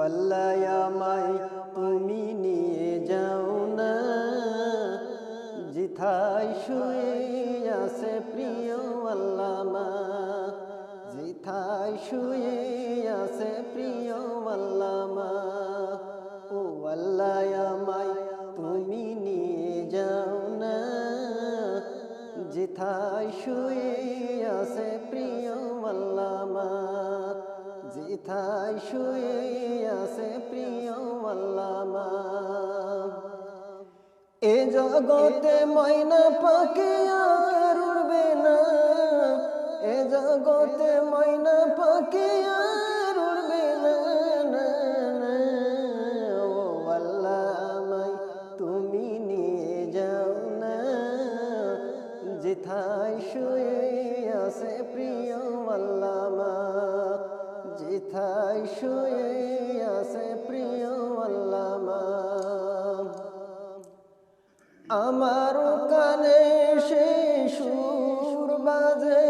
আল্লাহ আমায় তুমি নিয়ে যাও না, যেথায় শুয়ে আছে প্রিয় আল্লামা, যেথায় শুয়ে আছে প্রিয় আল্লামা। ও আল্লাহ আমায় তুমি নিয়ে যাও না, যেথায় শুয়ে আছে প্রিয় আল্লামা, যেথায় শুয়ে আছে প্রিয় আল্লামা। এ জগতে ময়না পাখি আর উড়বে না, এ জগতে ময়না পাখি আর উড়বে না, না, না। ও আল্লাহ আমায় তুমি নিয়ে যাও না, যেথায় শুয়ে আছে প্রিয় আল্লামা, যেথায় শুয়ে আছে প্রিয় আল্লামা। আমার কানে সে সুর বাজে,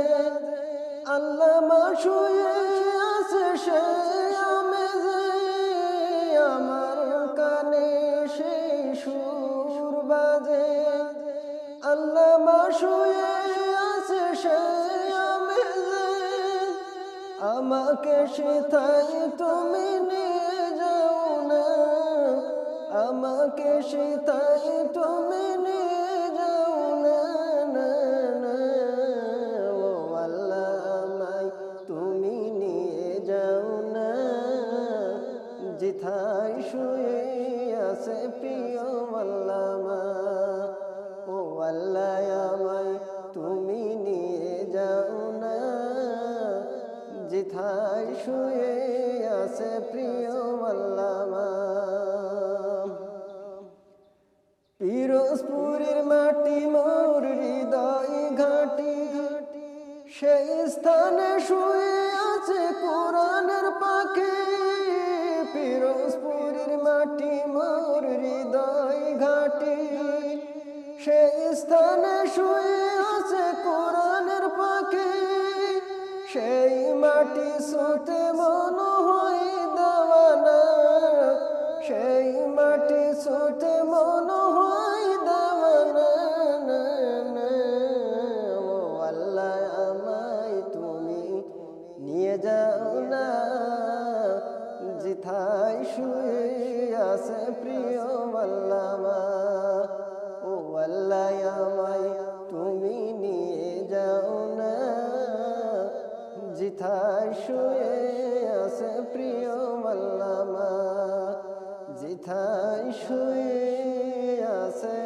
আল্লামা শুয়ে আছে সে আমেজে। আমার কানে সে সুর বাজে, আল্লামা শুয়ে আছে সে আমেজে। আমাকে সেথায় তুমি নিয়ে যাও না, আমাকে সেথায় তুমি নিয়ে যাও না, না, না। ও আল্লাহ আমায় তুমি নিয়ে যাও না, যেথায় শুয়ে আছে প্রিয় আল্লামা। ও আল্লাহ আমায় তুমি নিয়ে যাও না, যেথায় শুয়ে আছে প্রিয় আল্লামা। পিরোজপুরের মাটি মোর হৃদয় ঘাটি, সেই স্থানে শুয়ে আছে কোরআনের পাখি। পিরোজপুরের মাটি মোর হৃদয় ঘাটি, সেই স্থানে শুয়ে আছে কোরআনের পাখি। সেই মাটি ছুঁতে মন হয় দেওয়ানা, সেই মাটি ছুঁতে মন হয় দেওয়ানা, না, না। ও আল্লাহ আমায় তুমি নিয়ে যাও না, যেথায় শুয়ে আছে প্রিয় আল্লামা। ও আল্লাহ আমায় তুমি নিয়ে যাও না, যেথায় শুয়ে আছে প্রিয় আল্লামা, যেথায় শুয়ে আছে